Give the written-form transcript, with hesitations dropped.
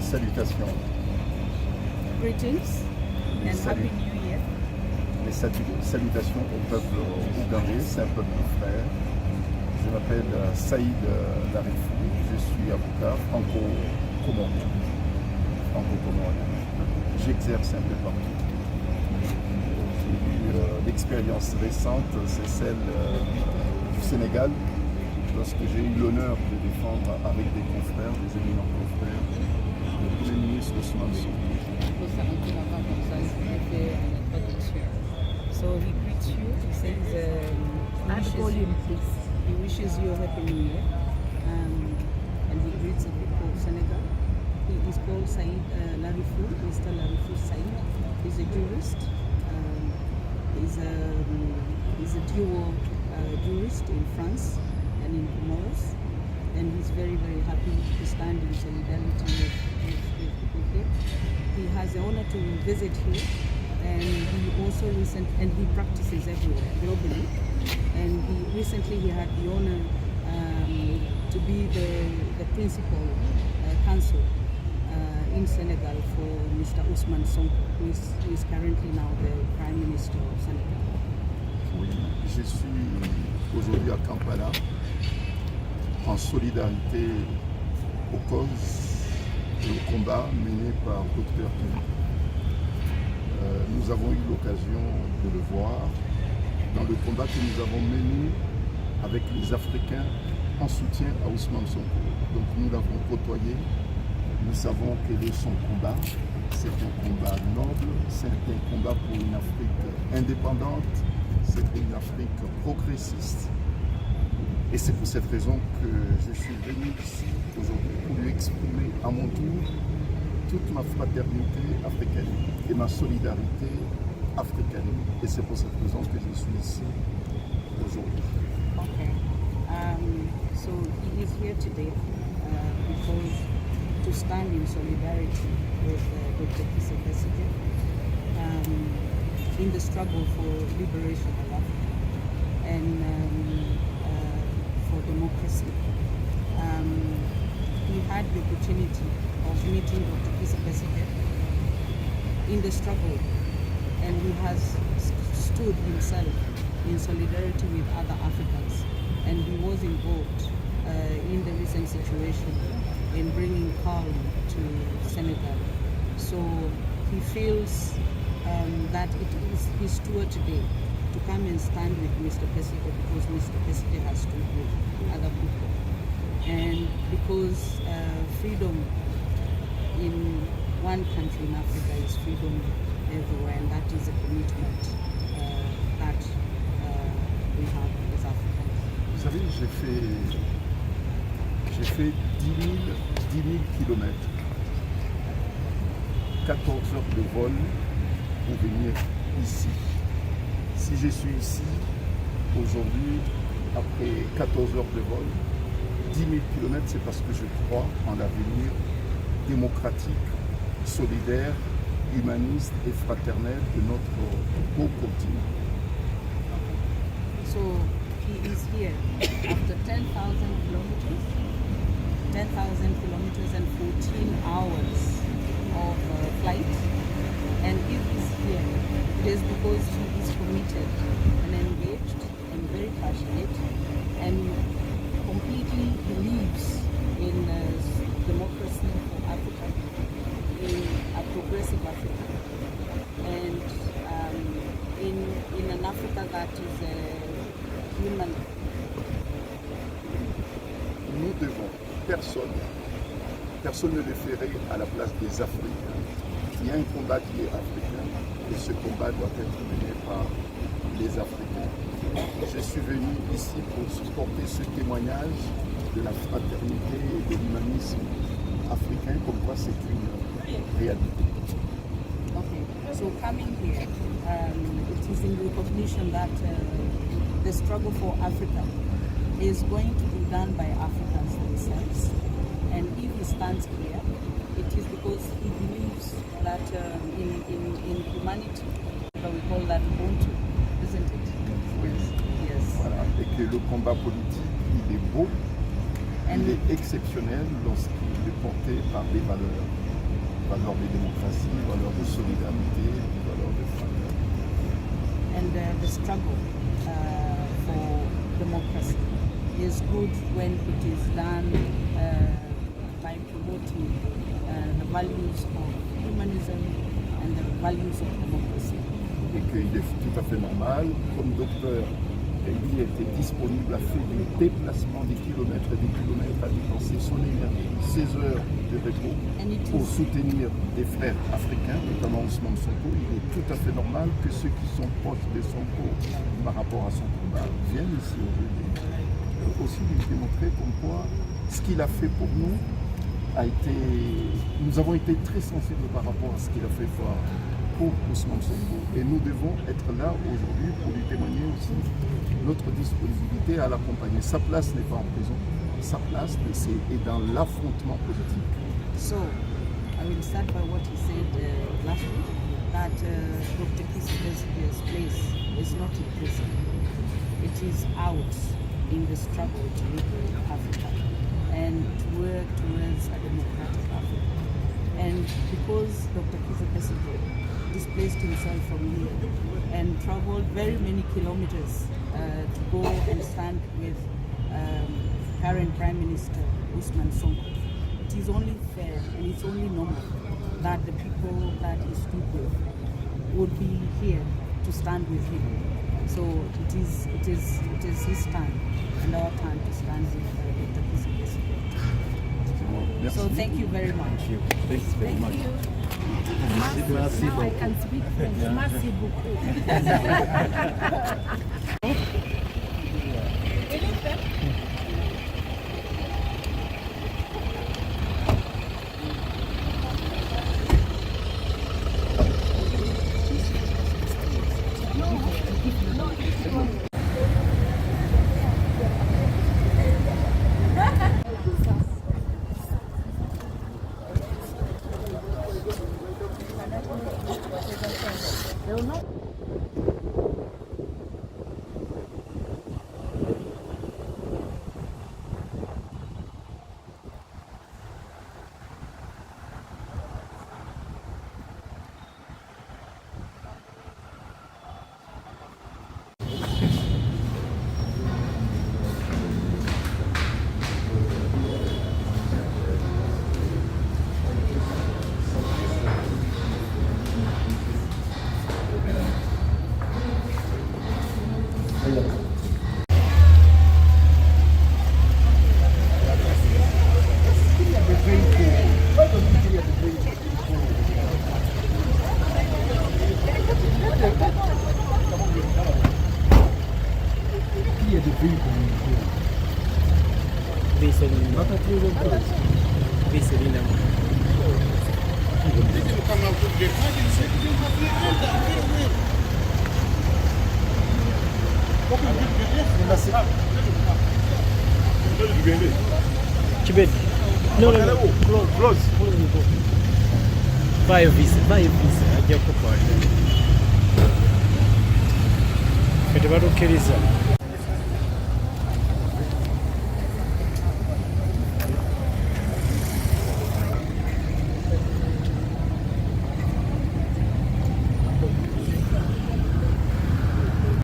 mes salutations. Greetings and Happy New Year. Mes salutations au peuple ougandais, c'est un peuple frère. Je m'appelle Saïd Larifou, je suis avocat franco-comorien. J'exerce un peu partout. J'ai eu l'expérience récente, c'est celle du Sénégal, lorsque j'ai eu l'honneur de défendre avec des confrères, des éminents confrères, le Premier ministre Ousmane Sonko. So he greets you, he says he wishes you a happy new year, and he greets the people of Senegal. He is called Saïd Larifou, Mr. Larifou Saïd. He's a jurist, he's a dual jurist in France and in Comoros, and he's very, very happy to stand in solidarity with people here. He has the honor to visit here, and he practices everywhere globally. And he had the honor to be the principal counsel in Senegal for Mr. Ousmane Sonko, who is currently now the Prime Minister of Senegal. Oui, je suis aujourd'hui à Kampala en solidarité aux causes et au combat mené par Dr King. Nous avons eu l'occasion de le voir dans le combat que nous avons mené avec les Africains en soutien à Ousmane Sonko. Donc nous l'avons côtoyé, nous savons quel est son combat. C'est un combat noble, c'est un combat pour une Afrique indépendante, c'est une Afrique progressiste. Et c'est pour cette raison que je suis venu ici aujourd'hui pour lui exprimer à mon tour toute ma fraternité africaine et ma solidarité africaine. Et c'est pour cette raison que je suis ici aujourd'hui. Okay. So he is here today because to stand in solidarity with Dr. Kizza Besigye in the struggle for liberation of Africa and for democracy. He had the opportunity of meeting Dr. Kizza Besigye in the struggle, and he has stood himself in solidarity with other Africans, and he was involved in the recent situation in bringing calm to Senegal. So he feels that it is his tour today to come and stand with Mr. Besigye, because Mr. Besigye has stood with other people. And because freedom in one country in Africa is freedom everywhere, and that is a commitment that we have as Africans. Vous savez, j'ai fait 10 000 kilomètres, 14 heures de vol pour venir ici. Si je suis ici aujourd'hui, après 14 heures de vol, 10 000 kilomètres, c'est parce que je crois en l'avenir démocratique, solidaire, humaniste et fraternel de notre beau continent. So he is here after 10,000 kilometers and 14 hours of flight. And if he's here, it is because he is committed and engaged and very passionate and completely believes in democracy for Africa, in a progressive Africa, and in an Africa that is human. Nous devons, personne ne le ferait à la place des Africains. Il y a un combat qui est africain et ce combat doit être mené par les Africains. Je suis venu ici pour supporter ce témoignage de la fraternité et de l'humanisme africain, comme quoi c'est une réalité. Okay, so coming here, it is in recognition that the struggle for Africa is going to be done by Africans themselves. And if he stands here, it is because he believes that in humanity, we call that Ubuntu, isn't it? Oui. Yes. Voilà. Et que le combat politique, il est beau, Il est exceptionnel lorsqu'il est porté par des valeurs de démocratie, valeurs de solidarité, valeurs de famille. And the struggle for democracy is good when it is done by promoting the values of humanism and the values of democracy. Et qu'il est tout à fait normal, comme docteur, il était disponible à faire des déplacements des kilomètres et des kilomètres, à dépenser son énergie, 16 heures de repos pour soutenir des frères africains, notamment Ousmane Sonko. Il est tout à fait normal que ceux qui sont proches de Sonko par rapport à son combat viennent ici aujourd'hui. Aussi lui démontrer comme quoi ce qu'il a fait pour nous a été... Nous avons été très sensibles par rapport à ce qu'il a fait pour Ousmane Sonko. Et nous devons être là aujourd'hui pour lui témoigner aussi notre disponibilité à l'accompagner. Sa place n'est pas en prison, sa place est dans l'affrontement politique. So, I will start by what he said last week, that Dr. Kizza Besigye's place is not in prison. It is out in the struggle to liberate Africa and to work towards a democratic Africa. And because Dr. Kizza Besigye displaced himself from here and traveled very many kilometers to go and stand with current Prime Minister Ousmane Sonko, it is only fair and it's only normal that the people that he stood with would be here to stand with him. So it is his time and our time to stand with Dr. Kizza Besigye. So thank you very much. Thank you. Thanks very much. Merci. Now I can speak French. Merci beaucoup. Kibet. No. Close. Vai visa. Ajja kukwata. Kati batukkiriza.